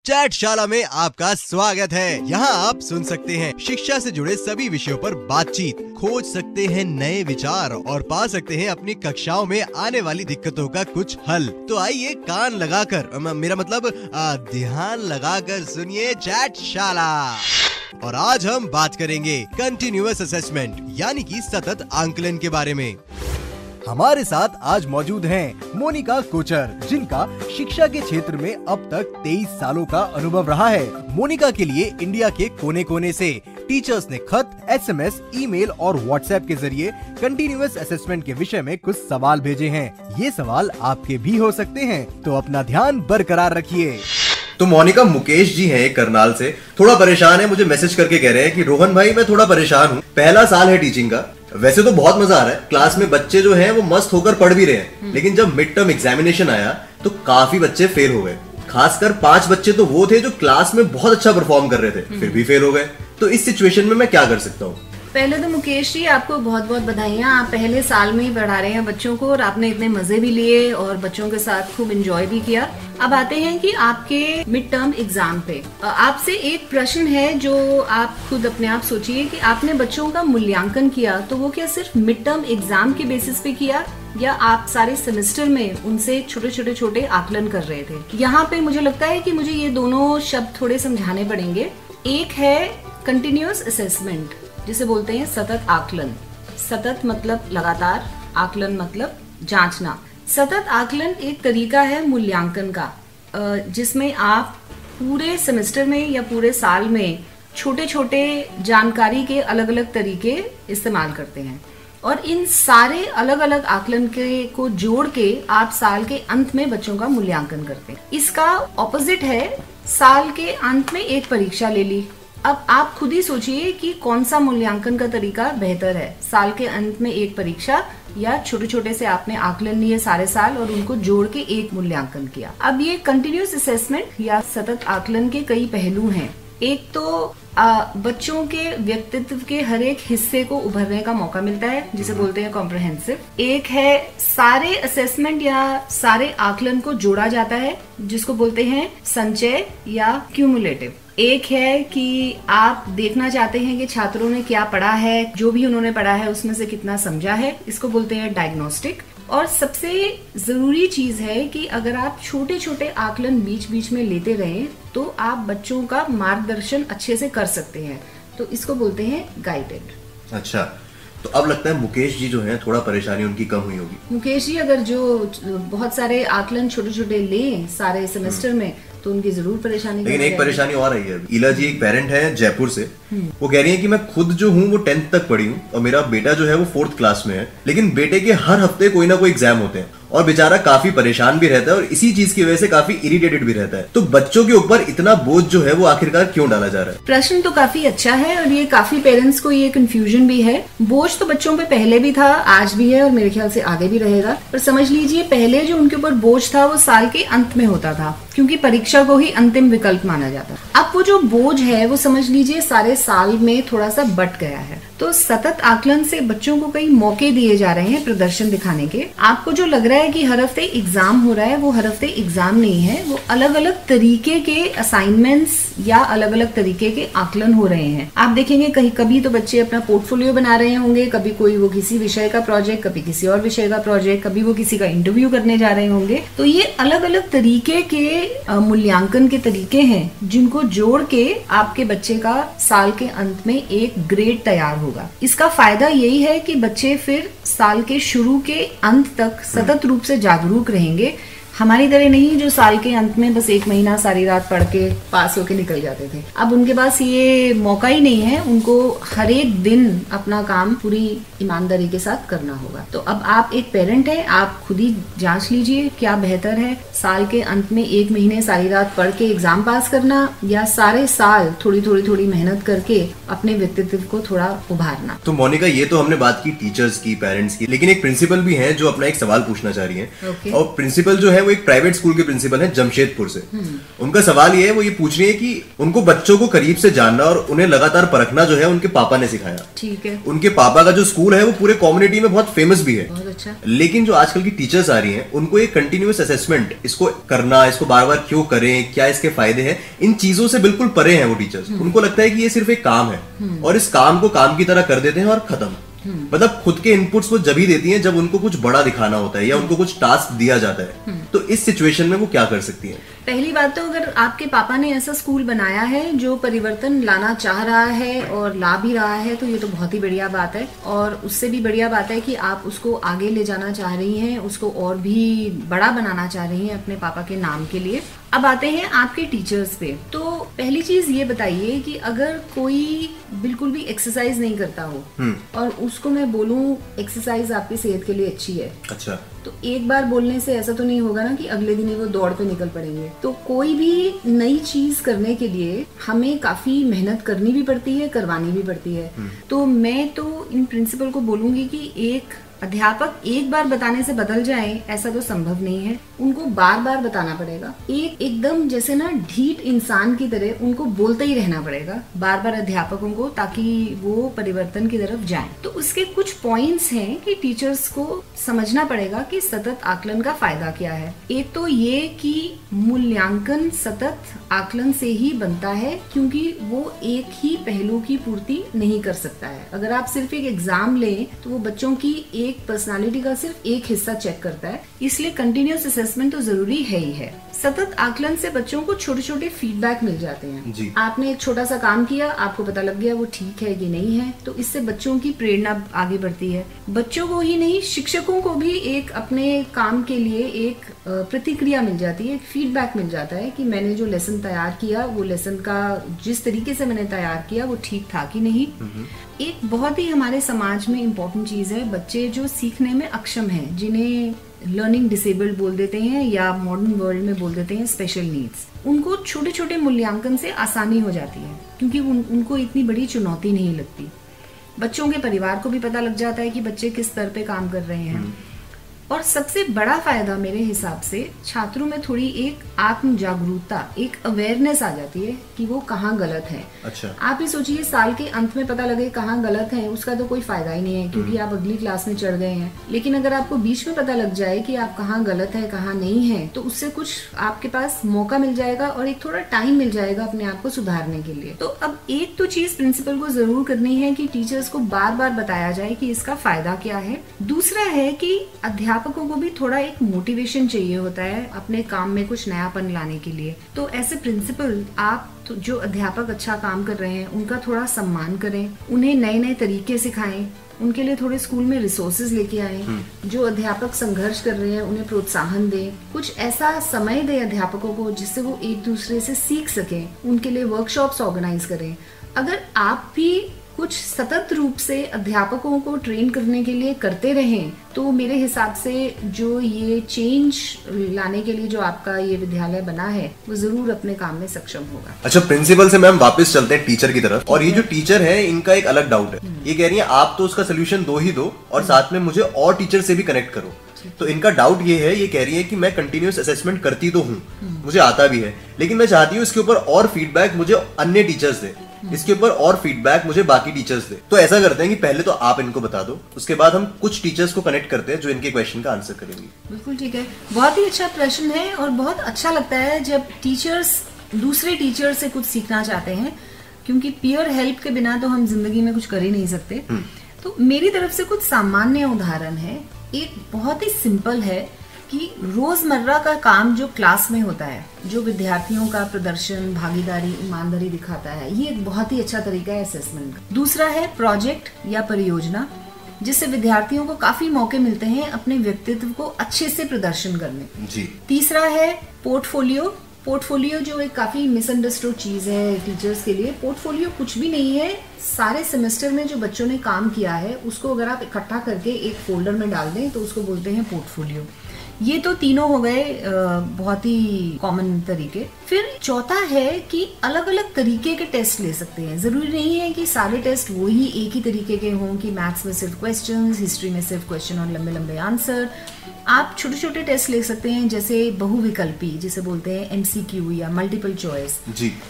चैटशाला में आपका स्वागत है। यहाँ आप सुन सकते हैं शिक्षा से जुड़े सभी विषयों पर बातचीत, खोज सकते हैं नए विचार और पा सकते हैं अपनी कक्षाओं में आने वाली दिक्कतों का कुछ हल। तो आइए कान लगाकर, मेरा मतलब ध्यान लगाकर सुनिए चैटशाला। और आज हम बात करेंगे कंटिन्यूअस असेसमेंट यानी कि सतत आंकलन के बारे में। हमारे साथ आज मौजूद हैं मोनिका कोचर, जिनका शिक्षा के क्षेत्र में अब तक 23 सालों का अनुभव रहा है। मोनिका के लिए इंडिया के कोने कोने से टीचर्स ने खत, SMS, ईमेल और व्हाट्सएप के जरिए कंटिन्यूअस असेसमेंट के विषय में कुछ सवाल भेजे हैं। ये सवाल आपके भी हो सकते हैं, तो अपना ध्यान बरकरार रखिए। तो मोनिका, मुकेश जी हैं करनाल से, थोड़ा परेशान है, मुझे मैसेज करके कह रहे हैं कि रोहन भाई मैं थोड़ा परेशान हूँ। पहला साल है टीचिंग का, वैसे तो बहुत मजा आ रहा है, क्लास में बच्चे जो हैं वो मस्त होकर पढ़ भी रहे हैं, लेकिन जब मिड टर्म एग्जामिनेशन आया तो काफी बच्चे फेल हो गए। खासकर 5 बच्चे तो वो थे जो क्लास में बहुत अच्छा परफॉर्म कर रहे थे, फिर भी फेल हो गए। तो इस सिचुएशन में मैं क्या कर सकता हूँ? पहले तो मुकेश जी आपको बहुत बहुत बधाइयाँ। आप पहले साल में ही पढ़ा रहे हैं बच्चों को और आपने इतने मजे भी लिए और बच्चों के साथ खूब एंजॉय भी किया। अब आते हैं कि आपके मिड टर्म एग्जाम पे आपसे एक प्रश्न है जो आप खुद अपने आप सोचिए कि आपने बच्चों का मूल्यांकन किया तो वो क्या सिर्फ मिड टर्म एग्जाम के बेसिस पे किया या आप सारे सेमेस्टर में उनसे छोटे आकलन कर रहे थे? यहाँ पे मुझे लगता है कि मुझे ये दोनों शब्द थोड़े समझाने पड़ेंगे। एक है कंटिन्यूअस असेसमेंट, जिसे बोलते हैं सतत आकलन। सतत मतलब लगातार, आकलन मतलब जांचना। सतत आकलन एक तरीका है मूल्यांकन का, जिसमें आप पूरे सेमेस्टर में या पूरे साल में छोटे छोटे जानकारी के अलग अलग तरीके इस्तेमाल करते हैं और इन सारे अलग अलग आकलन को जोड़ के आप साल के अंत में बच्चों का मूल्यांकन करते हैं। इसका ऑपोजिट है, साल के अंत में एक परीक्षा ले ली। अब आप खुद ही सोचिए कि कौन सा मूल्यांकन का तरीका बेहतर है, साल के अंत में एक परीक्षा या छोटे छोटे से आपने आकलन लिए सारे साल और उनको जोड़ के एक मूल्यांकन किया। अब ये कंटिन्यूअस असेसमेंट या सतत आकलन के कई पहलू हैं। एक तो बच्चों के व्यक्तित्व के हर एक हिस्से को उभरने का मौका मिलता है, जिसे बोलते हैं कॉम्प्रहेंसिव। एक है सारे असेसमेंट या सारे आकलन को जोड़ा जाता है, जिसको बोलते हैं संचय या क्यूमुलेटिव। एक है कि आप देखना चाहते हैं कि छात्रों ने क्या पढ़ा है, जो भी उन्होंने पढ़ा है उसमें से कितना समझा है, इसको बोलते हैं डायग्नोस्टिक। और सबसे जरूरी चीज है कि अगर आप छोटे छोटे आकलन बीच बीच में लेते रहें तो आप बच्चों का मार्गदर्शन अच्छे से कर सकते हैं, तो इसको बोलते हैं गाइडेड। अच्छा, तो अब लगता है मुकेश जी जो हैं थोड़ा परेशानी उनकी कम हुई होगी। मुकेश जी अगर जो बहुत सारे आकलन छोटे छोटे लें सारे सेमेस्टर में तो उनकी जरूर परेशानी। लेकिन एक परेशानी और आई है। ईला जी एक पेरेंट है जयपुर से, वो कह रही है कि मैं खुद जो हूँ वो 10th तक पढ़ी हूँ और मेरा बेटा जो है वो 4th क्लास में है, लेकिन बेटे के हर हफ्ते कोई ना कोई एग्जाम होते हैं और बेचारा काफी परेशान भी रहता है और इसी चीज की वजह से काफी इरिटेटेड भी रहता है। तो बच्चों के ऊपर इतना बोझ जो है वो आखिरकार क्यों डाला जा रहा है? प्रश्न तो काफी अच्छा है और ये काफी पेरेंट्स को ये कंफ्यूजन भी है। बोझ तो बच्चों पे पहले भी था, आज भी है और मेरे ख्याल से आगे भी रहेगा। पर समझ लीजिए पहले जो उनके ऊपर बोझ था वो साल के अंत में होता था, क्योंकि परीक्षा को ही अंतिम विकल्प माना जाता। अब वो जो बोझ है वो समझ लीजिए सारे साल में थोड़ा सा बट गया है। तो सतत आकलन से बच्चों को कई मौके दिए जा रहे हैं प्रदर्शन दिखाने के। आपको जो लग रहा है कि हर हफ्ते एग्जाम हो रहा है, वो हर हफ्ते एग्जाम नहीं है, वो अलग अलग तरीके के असाइनमेंट्स या अलग अलग तरीके के आकलन हो रहे हैं। आप देखेंगे कहीं कभी तो बच्चे अपना पोर्टफोलियो बना रहे होंगे, कभी कोई वो किसी विषय का प्रोजेक्ट, कभी किसी और विषय का प्रोजेक्ट, कभी वो किसी का इंटरव्यू करने जा रहे होंगे। तो ये अलग अलग तरीके के मूल्यांकन के तरीके हैं जिनको जोड़ के आपके बच्चे का साल के अंत में एक ग्रेड तैयार होगा। इसका फायदा यही है कि बच्चे फिर साल के शुरू के अंत तक सतत रूप से जागरूक रहेंगे, हमारी तरह नहीं जो साल के अंत में बस 1 महीना सारी रात पढ़ के पास होके निकल जाते थे। अब उनके पास ये मौका ही नहीं है, उनको हर एक दिन अपना काम पूरी ईमानदारी के साथ करना होगा। तो अब आप एक पेरेंट हैं, आप खुद ही जांच लीजिए क्या बेहतर है, साल के अंत में 1 महीने सारी रात पढ़ के एग्जाम पास करना या सारे साल थोड़ी मेहनत करके अपने व्यक्तित्व को थोड़ा उभारना। तो मोनिका, ये तो हमने बात की टीचर्स की, पेरेंट्स की, लेकिन एक प्रिंसिपल भी है जो अपना एक सवाल पूछना चाह रही है। और प्रिंसिपल जो है वो वो एक प्राइवेट स्कूल के प्रिंसिपल हैं जमशेदपुर से। उनका सवाल ये है, वो ये पूछ रही है कि उनको बच्चों को करीब से जानना और उन्हें लगातार परखना जो है उनके पापा ने सिखाया। ठीक है। उनके पापा का जो स्कूल है वो पूरे कम्युनिटी में बहुत फेमस भी है। बहुत अच्छा। लेकिन जो आजकल की टीचर्स आ रही हैं उनको ये कंटिन्यूअस असेसमेंट, इसको करना, इसको बार बार क्यों करें, क्या इसके फायदे हैं, इन चीजों से बिल्कुल परे हैं वो टीचर्स। उनको लगता है कि ये सिर्फ एक काम है और इस काम को काम की तरह कर देते हैं और खत्म। मतलब खुद के इनपुट्स वो जब ही देती हैं जब उनको कुछ बड़ा दिखाना होता है या उनको कुछ टास्क दिया जाता है। तो इस सिचुएशन में वो क्या कर सकती हैं? पहली बात तो अगर आपके पापा ने ऐसा स्कूल बनाया है जो परिवर्तन लाना चाह रहा है और ला भी रहा है, तो ये तो बहुत ही बढ़िया बात है। और उससे भी बढ़िया बात है कि आप उसको आगे ले जाना चाह रही हैं, उसको और भी बड़ा बनाना चाह रही हैं अपने पापा के नाम के लिए। अब आते हैं आपके टीचर्स पे। तो पहली चीज ये बताइए कि अगर कोई बिल्कुल भी एक्सरसाइज नहीं करता हो और उसको मैं बोलूं एक्सरसाइज आपकी सेहत के लिए अच्छी है, अच्छा, तो एक बार बोलने से ऐसा तो नहीं होगा ना कि अगले दिन ही वो दौड़ पे निकल पड़ेंगे। तो कोई भी नई चीज करने के लिए हमें काफी मेहनत करनी भी पड़ती है, करवानी भी पड़ती है। तो मैं तो इन प्रिंसिपल को बोलूंगी कि एक अध्यापक एक बार बताने से बदल जाए ऐसा तो संभव नहीं है, उनको बार बार बताना पड़ेगा। एकदम जैसे ना ढीठ इंसान की तरह उनको बोलते ही रहना पड़ेगा बार बार अध्यापकों को, ताकि वो परिवर्तन की तरफ जाएं। तो उसके कुछ पॉइंट्स हैं कि टीचर्स को समझना पड़ेगा कि सतत आकलन का फायदा क्या है। एक तो ये कि मूल्यांकन सतत आकलन से ही बनता है, क्योंकि वो एक ही पहलू की पूर्ति नहीं कर सकता है। अगर आप सिर्फ एक एग्जाम लें तो वो बच्चों की एक पर्सनालिटी का सिर्फ एक हिस्सा चेक करता है, इसलिए कंटिन्यूअस असेसमेंट तो जरूरी है ही है। सतत आकलन से बच्चों को छोटे छोटे फीडबैक मिल जाते हैं जी। आपने एक छोटा सा काम किया, आपको पता लग गया वो ठीक है कि नहीं है, तो इससे बच्चों की प्रेरणा आगे बढ़ती है। बच्चों को ही नहीं, शिक्षकों को भी एक अपने काम के लिए एक प्रतिक्रिया मिल जाती है, एक फीडबैक मिल जाता है कि मैंने जो लेसन तैयार किया वो लेसन का जिस तरीके से मैंने तैयार किया वो ठीक था कि नहीं। एक बहुत ही हमारे समाज में इम्पोर्टेंट चीज है, बच्चे जो सीखने में अक्षम हैं, जिन्हें लर्निंग डिसेबल्ड बोल देते हैं या मॉडर्न वर्ल्ड में बोल देते हैं स्पेशल नीड्स, उनको छोटे छोटे मूल्यांकन से आसानी हो जाती है, क्योंकि उनको इतनी बड़ी चुनौती नहीं लगती। बच्चों के परिवार को भी पता लग जाता है कि बच्चे किस स्तर पे काम कर रहे हैं। और सबसे बड़ा फायदा मेरे हिसाब से छात्रों में थोड़ी एक आत्म जागरूकता, एक अवेयरनेस आ जाती है कि वो कहाँ गलत है। अच्छा। आप ही सोचिए साल के अंत में पता लगे कहाँ गलत है, उसका तो कोई फायदा ही नहीं है, क्योंकि आप अगली क्लास में चढ़ गए हैं। लेकिन अगर आपको बीच में पता लग जाए कि आप कहाँ गलत है कहाँ नहीं है, तो उससे कुछ आपके पास मौका मिल जाएगा और एक थोड़ा टाइम मिल जाएगा अपने आप को सुधारने के लिए। तो अब एक तो चीज प्रिंसिपल को जरूर करनी है कि टीचर्स को बार बार बताया जाए कि इसका फायदा क्या है। दूसरा है कि अध्यापकों को भी थोड़ा एक मोटिवेशन चाहिए होता है अपने काम में कुछ नयापन लाने के लिए। तो ऐसे प्रिंसिपल, आप तो जो अध्यापक अच्छा काम कर रहे हैं उनका थोड़ा सम्मान करें, उन्हें नए नए तरीके सिखाएं, उनके लिए थोड़े स्कूल में रिसोर्सेज लेके आए। जो अध्यापक संघर्ष कर रहे हैं उन्हें प्रोत्साहन दें, कुछ ऐसा समय दें अध्यापकों को जिससे वो एक दूसरे से सीख सकें, उनके लिए वर्कशॉप्स ऑर्गेनाइज करें। अगर आप भी कुछ सतत रूप से अध्यापकों को ट्रेन करने के लिए करते रहें, तो मेरे हिसाब से जो ये चेंज लाने के लिए जो आपका ये विद्यालय बना है वो जरूर अपने काम में सक्षम होगा। अच्छा, प्रिंसिपल से मैम वापस चलते हैं टीचर की तरफ। और ये जो टीचर है इनका एक अलग डाउट है, ये कह रही है आप तो उसका सोल्यूशन दो ही दो और साथ में मुझे और टीचर से भी कनेक्ट करो। तो इनका डाउट ये है, ये कह रही है कि मैं कंटिन्यूअस असेसमेंट करती तो हूँ, मुझे आता भी है, लेकिन मैं चाहती हूँ इसके ऊपर और फीडबैक मुझे अन्य टीचर्स दे, इसके ऊपर और फीडबैक मुझे बाकी टीचर्स दे। तो ऐसा करते हैं कि पहले तो आप इनको बता दो, उसके बाद हम कुछ टीचर्स को कनेक्ट करते हैं जो इनके क्वेश्चन का आंसर करेंगे। बिल्कुल ठीक है, बहुत ही अच्छा प्रश्न है और बहुत अच्छा लगता है जब टीचर्स दूसरे टीचर से कुछ सीखना चाहते हैं, क्योंकि पीयर हेल्प के बिना तो हम जिंदगी में कुछ कर ही नहीं सकते। तो मेरी तरफ से कुछ सामान्य उदाहरण है। एक बहुत ही सिंपल है कि रोजमर्रा का काम जो क्लास में होता है, जो विद्यार्थियों का प्रदर्शन, भागीदारी, ईमानदारी दिखाता है, ये एक बहुत ही अच्छा तरीका है असेसमेंट का। दूसरा है प्रोजेक्ट या परियोजना, जिससे विद्यार्थियों को काफी मौके मिलते हैं अपने व्यक्तित्व को अच्छे से प्रदर्शन करने जी। तीसरा है पोर्टफोलियो। पोर्टफोलियो जो एक काफी मिसअंडरस्टूड चीज है टीचर्स के लिए। पोर्टफोलियो कुछ भी नहीं है, सारे सेमेस्टर में जो बच्चों ने काम किया है उसको अगर आप इकट्ठा करके एक फोल्डर में डाल दें तो उसको बोलते हैं पोर्टफोलियो। ये तो तीनों हो गए बहुत ही कॉमन तरीके। फिर चौथा है कि अलग अलग तरीके के टेस्ट ले सकते हैं। जरूरी नहीं है कि सारे टेस्ट वही एक ही तरीके के हों, कि मैथ्स में सिर्फ क्वेश्चंस, हिस्ट्री में सिर्फ क्वेश्चन और लंबे लंबे आंसर। आप छोटे छोटे टेस्ट ले सकते हैं, जैसे बहुविकल्पी जिसे बोलते हैं MCQ या multiple choice,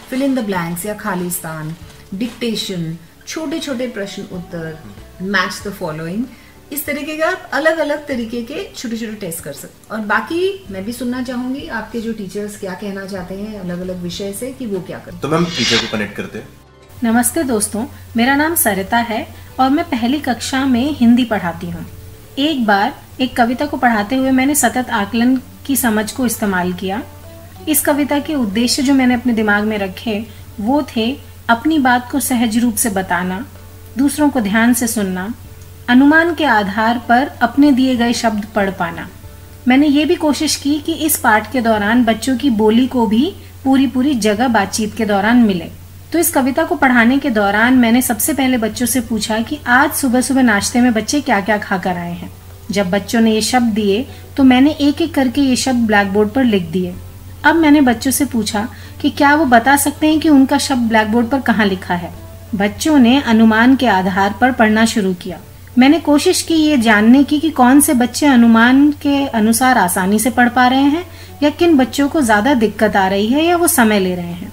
fill in the blanks या खाली स्थान, डिक्टेशन, छोटे छोटे प्रश्न उत्तर, मैच द फॉलोइंग। इस तरीके का आप अलग अलग तरीके के छोटे छोटे टेस्ट कर सकते। और बाकी मैं भी सुनना चाहूंगी आपके जो टीचर्स क्या कहना चाहते हैं अलग अलग विषय से, कि वो क्या करते हैं। तो मैम टीचर को कनेक्ट करते हैं। नमस्ते दोस्तों, मेरा नाम सरिता है और मैं पहली कक्षा में हिंदी पढ़ाती हूँ। एक बार एक कविता को पढ़ाते हुए मैंने सतत आकलन की समझ को इस्तेमाल किया। इस कविता के उद्देश्य जो मैंने अपने दिमाग में रखे वो थे अपनी बात को सहज रूप से बताना, दूसरों को ध्यान से सुनना, अनुमान के आधार पर अपने दिए गए शब्द पढ़ पाना। मैंने ये भी कोशिश की कि इस पाठ के दौरान बच्चों की बोली को भी पूरी जगह बातचीत के दौरान मिले। तो इस कविता को पढ़ाने के दौरान मैंने सबसे पहले बच्चों से पूछा कि आज सुबह सुबह नाश्ते में बच्चे क्या क्या खा कर आए हैं। जब बच्चों ने ये शब्द दिए तो मैंने एक एक करके ये शब्द ब्लैक बोर्ड पर लिख दिए। अब मैंने बच्चों से पूछा कि क्या वो बता सकते हैं कि उनका शब्द ब्लैक बोर्ड पर कहाँ लिखा है। बच्चों ने अनुमान के आधार पर पढ़ना शुरू किया। मैंने कोशिश की ये जानने की कि कौन से बच्चे अनुमान के अनुसार आसानी से पढ़ पा रहे हैं या किन बच्चों को ज्यादा दिक्कत आ रही है या वो समय ले रहे हैं।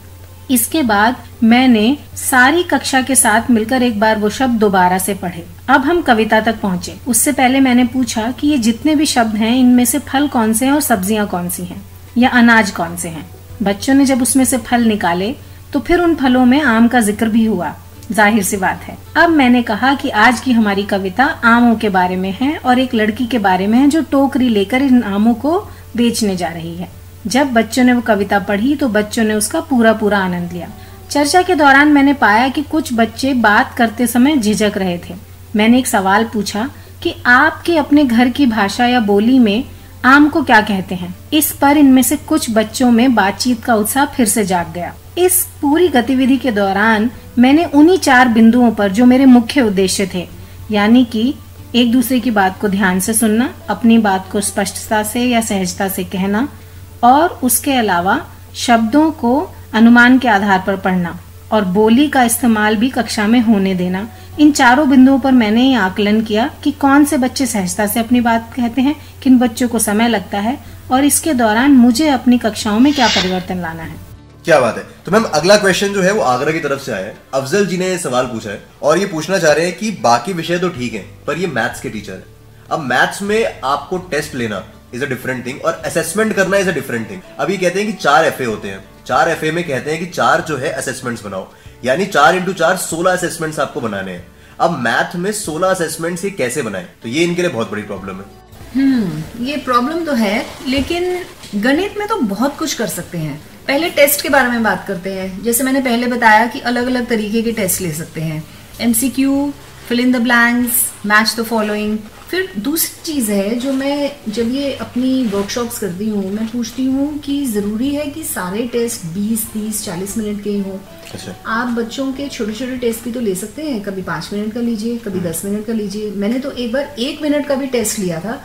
इसके बाद मैंने सारी कक्षा के साथ मिलकर एक बार वो शब्द दोबारा से पढ़े। अब हम कविता तक पहुंचे। उससे पहले मैंने पूछा कि ये जितने भी शब्द हैं इनमें से फल कौन से हैं और सब्जियां कौन सी हैं या अनाज कौन से हैं। बच्चों ने जब उसमें से फल निकाले तो फिर उन फलों में आम का जिक्र भी हुआ। जाहिर सी बात है। अब मैंने कहा कि आज की हमारी कविता आमों के बारे में है और एक लड़की के बारे में है जो टोकरी लेकर इन आमों को बेचने जा रही है। जब बच्चों ने वो कविता पढ़ी तो बच्चों ने उसका पूरा आनंद लिया। चर्चा के दौरान मैंने पाया कि कुछ बच्चे बात करते समय झिझक रहे थे। मैंने एक सवाल पूछा कि आपके अपने घर की भाषा या बोली में आम को क्या कहते हैं। इस पर इनमें से कुछ बच्चों में बातचीत का उत्साह फिर से जाग गया। इस पूरी गतिविधि के दौरान मैंने उन्हीं 4 बिंदुओं पर जो मेरे मुख्य उद्देश्य थे, यानी कि एक दूसरे की बात को ध्यान से सुनना, अपनी बात को स्पष्टता से या सहजता से कहना और उसके अलावा शब्दों को अनुमान के आधार पर पढ़ना और बोली का इस्तेमाल भी कक्षा में होने देना। इन 4 बिंदुओं पर मैंने ये आकलन किया कि कौन से बच्चे सहजता से अपनी बात कहते हैं, किन बच्चों को समय लगता है और इसके दौरान मुझे अपनी कक्षाओं में क्या परिवर्तन लाना है। क्या बात है। तो मैम अगला क्वेश्चन जो है वो आगरा की तरफ से आया है। अफजल जी ने सवाल पूछा है और ये पूछना चाह रहे हैं कि बाकी विषय तो ठीक है पर ये मैथ्स के टीचर है। अब मैथ्स में आपको टेस्ट लेना इज अ डिफरेंट थिंग और असेसमेंट करना इज अ डिफरेंट थिंग। अभी कहते हैं कि 4 FA होते हैं। 4 FA में कहते हैं कि 4 जो है असेसमेंट्स बनाओ, यानी 4 × 4 16 असेसमेंट्स आपको बनाने हैं। अब मैथ में 16 असेसमेंट्स ये कैसे बनाए, तो ये इनके लिए बहुत बड़ी प्रॉब्लम है। ये प्रॉब्लम तो है, लेकिन गणित में तो बहुत कुछ कर सकते हैं। पहले टेस्ट के बारे में बात करते हैं। जैसे मैंने पहले बताया कि अलग अलग तरीके के टेस्ट ले सकते हैं। MCQ, fill in the blanks, match the following. फिर दूसरी चीज है जो मैं जब ये अपनी वर्कशॉप्स करती हूँ मैं पूछती हूँ कि जरूरी है कि सारे टेस्ट 20, 30, 40 मिनट के ही हों। अच्छा। आप बच्चों के छोटे छोटे टेस्ट भी तो ले सकते हैं। कभी 5 मिनट का लीजिए, कभी 10 मिनट का लीजिए। मैंने तो एक बार 1 मिनट का भी टेस्ट लिया था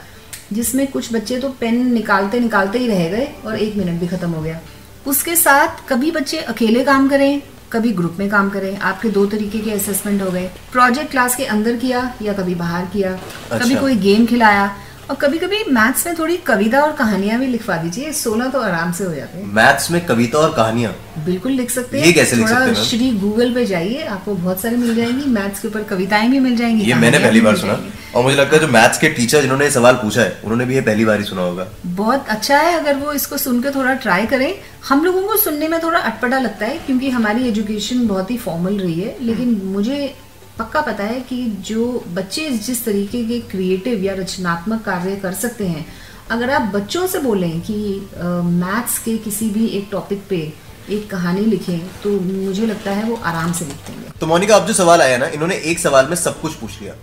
जिसमें कुछ बच्चे तो पेन निकालते निकालते ही रह गए और 1 मिनट भी खत्म हो गया। उसके साथ कभी बच्चे अकेले काम करें, कभी ग्रुप में काम करें। आपके 2 तरीके के असेसमेंट हो गए। प्रोजेक्ट क्लास के अंदर किया या कभी बाहर किया। अच्छा। कभी कोई गेम खिलाया और कभी कभी मैथ्स में थोड़ी कविता और कहानियां भी लिखवा दीजिए। 16 तो आराम से हो जाते हैं। मैथ्स में कविता और कहानियां बिल्कुल लिख सकते हैं। ये कैसे लिख सकते हैं? श्री गूगल पे जाइए, आपको बहुत सारे मिल जाएंगी। मैथ्स के ऊपर कविताएं भी मिल जाएंगी। ये मैंने पहली बार सुना और मुझे लगता है जो मैथ्स के टीचर जिन्होंने सवाल पूछा है उन्होंने भी ये पहली बार ही सुना होगा। बहुत अच्छा है अगर वो इसको सुन के थोड़ा ट्राई करें। हम लोगों को सुनने में थोड़ा अटपटा लगता है क्योंकि हमारी एजुकेशन बहुत ही फॉर्मल रही है, लेकिन मुझे पक्का पता है कि जो बच्चे जिस तरीके के क्रिएटिव या रचनात्मक कार्य कर सकते हैं, अगर आप बच्चों से बोलें कि मैथ्स के किसी भी एक टॉपिक पे एक कहानी लिखें तो मुझे लगता है वो आराम से लिख देंगे। तो मोनिका, अब जो सवाल आया ना, इन्होंने एक सवाल में सब कुछ पूछ लिया।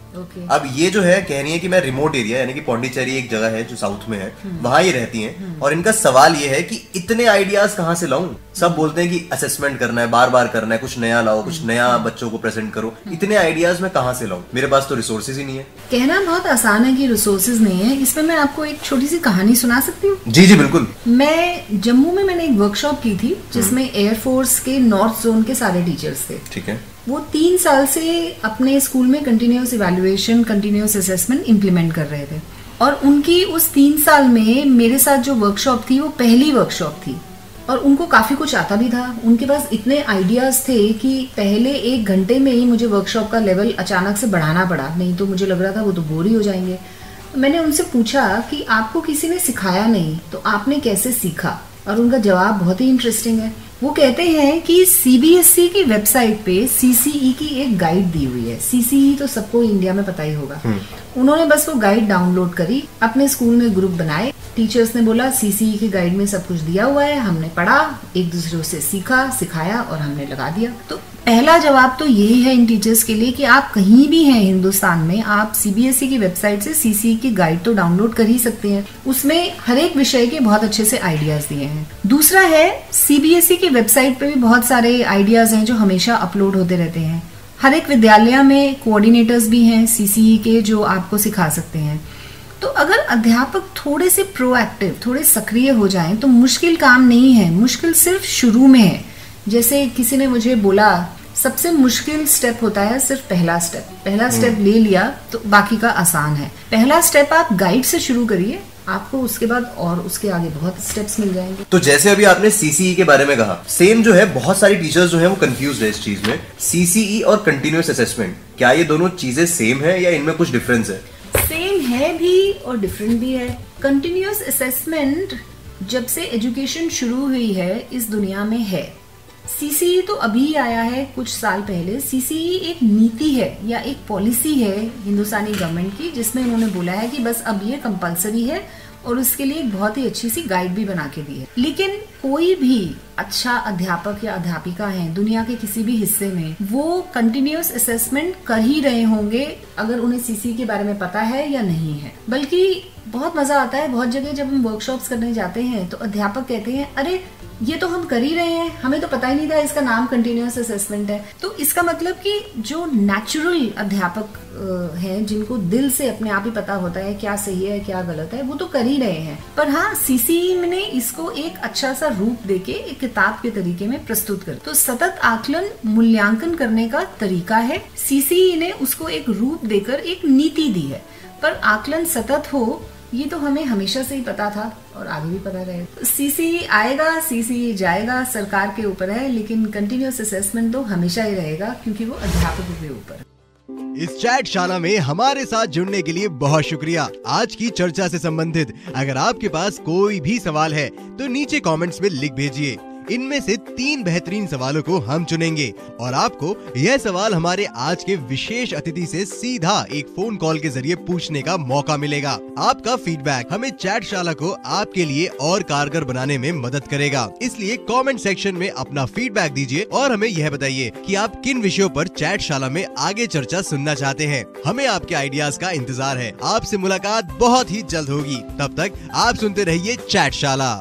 अब ये जो है कह रही है कि मैं रिमोट एरिया यानी कि पौंडीचेरी एक जगह है जो साउथ में है, वहां ये रहती हैं, और इनका सवाल ये है कि इतने आइडियाज कहाँ से लाऊं। सब बोलते हैं कि असेसमेंट करना है, बार बार करना है, कुछ नया लाओ, कुछ नया बच्चों को प्रेजेंट करो। इतने आइडियाज मैं कहाँ से लाऊं? मेरे पास तो रिसोर्सेज ही नहीं है। कहना बहुत आसान है कि रिसोर्सेज नहीं है। इसमें मैं आपको एक छोटी सी कहानी सुना सकती हूँ? जी जी बिल्कुल। मैं जम्मू में मैंने एक वर्कशॉप की थी जिसमें एयरफोर्स के नॉर्थ जोन के सारे टीचर्स थे। ठीक है। वो 3 साल से अपने स्कूल में continuous evaluation, continuous assessment implement कर रहे थे, और उनकी उस 3 साल में मेरे साथ जो वर्कशॉप थी वो पहली वर्कशॉप थी, और उनको काफी कुछ आता भी था। उनके पास इतने आइडियाज थे कि पहले 1 घंटे में ही मुझे वर्कशॉप का लेवल अचानक से बढ़ाना पड़ा, नहीं तो मुझे लग रहा था वो तो बोर ही हो जाएंगे। मैंने उनसे पूछा कि आपको किसी ने सिखाया नहीं तो आपने कैसे सीखा, और उनका जवाब बहुत ही इंटरेस्टिंग है। वो कहते हैं कि सीबीएसई की वेबसाइट पे सीसीई की एक गाइड दी हुई है। सीसीई तो सबको इंडिया में पता ही होगा। उन्होंने बस वो गाइड डाउनलोड करी, अपने स्कूल में ग्रुप बनाए, टीचर्स ने बोला सीसीई की गाइड में सब कुछ दिया हुआ है, हमने पढ़ा, एक दूसरे से सीखा, सिखाया और हमने लगा दिया। तो पहला जवाब तो यही है इन टीचर्स के लिए कि आप कहीं भी हैं हिंदुस्तान में, आप सीबीएसई की वेबसाइट से सीसीई की गाइड तो डाउनलोड कर ही सकते हैं। उसमें हर एक विषय के बहुत अच्छे से आइडियाज दिए हैं। दूसरा है, सीबीएसई की वेबसाइट पे भी बहुत सारे आइडियाज हैं जो हमेशा अपलोड होते रहते हैं। हर एक विद्यालय में कोऑर्डिनेटर्स भी हैं सीसीई के जो आपको सिखा सकते हैं। तो अगर अध्यापक थोड़े से प्रोएक्टिव, थोड़े सक्रिय हो जाएं तो मुश्किल काम नहीं है, मुश्किल सिर्फ शुरू में है। जैसे किसी ने मुझे बोला सबसे मुश्किल स्टेप होता है सिर्फ पहला स्टेप। पहला स्टेप ले लिया तो बाकी का आसान है। पहला स्टेप आप गाइड से शुरू करिए, आपको उसके बाद और उसके आगे बहुत स्टेप्स मिल जाएंगे। तो जैसे अभी आपने सीसीई के बारे में कहा, सेम जो है बहुत सारी टीचर्स जो है वो कंफ्यूज है इस चीज में। सीसीई और कंटिन्यूअस असेसमेंट, क्या ये दोनों चीजें सेम है या इनमें कुछ डिफरेंस है? सेम है भी और डिफरेंट भी है। कंटिन्यूअस असेसमेंट जब से एजुकेशन शुरू हुई है इस दुनिया में है। सीसीई तो अभी आया है कुछ साल पहले। सीसीई एक नीति है या एक पॉलिसी है हिंदुस्तानी गवर्नमेंट की, जिसमें उन्होंने बोला है कि बस अब ये कंपलसरी है, और उसके लिए एक बहुत ही अच्छी सी गाइड भी बना के दी है। लेकिन कोई भी अच्छा अध्यापक या अध्यापिका है दुनिया के किसी भी हिस्से में, वो कंटिन्यूअस असेसमेंट कर ही रहे होंगे अगर उन्हें सीसीई के बारे में पता है या नहीं है। बल्कि बहुत मजा आता है, बहुत जगह जब हम वर्कशॉप्स करने जाते हैं तो अध्यापक कहते हैं अरे ये तो हम कर ही रहे हैं, हमें तो पता ही नहीं था इसका नाम कंटिन्यूअस असेसमेंट है। तो इसका मतलब कि जो नेचुरल अध्यापक हैं, जिनको दिल से अपने आप ही पता होता है क्या सही है क्या गलत है, वो तो कर ही रहे हैं। पर हाँ, सीसीई ने इसको एक अच्छा सा रूप देके एक किताब के तरीके में प्रस्तुत कर, तो सतत आकलन मूल्यांकन करने का तरीका है। सीसीई ने उसको एक रूप देकर एक नीति दी है। पर आकलन सतत हो ये तो हमें हमेशा से ही पता था और आगे भी पता रहेगा। सीसीई आएगा, सीसीई जाएगा, सरकार के ऊपर है, लेकिन कंटिन्यूअस असेसमेंट तो हमेशा ही रहेगा क्योंकि वो अध्यापकों के ऊपर। इस चैटशाला में हमारे साथ जुड़ने के लिए बहुत शुक्रिया। आज की चर्चा से संबंधित अगर आपके पास कोई भी सवाल है तो नीचे कमेंट्स में लिख भेजिए। इनमें से 3 बेहतरीन सवालों को हम चुनेंगे और आपको यह सवाल हमारे आज के विशेष अतिथि से सीधा एक फोन कॉल के जरिए पूछने का मौका मिलेगा। आपका फीडबैक हमें चैटशाला को आपके लिए और कारगर बनाने में मदद करेगा, इसलिए कमेंट सेक्शन में अपना फीडबैक दीजिए और हमें यह बताइए कि आप किन विषयों पर चैटशाला में आगे चर्चा सुनना चाहते हैं। हमें आपके आइडियाज का इंतजार है। आपसे मुलाकात बहुत ही जल्द होगी। तब तक आप सुनते रहिए चैटशाला।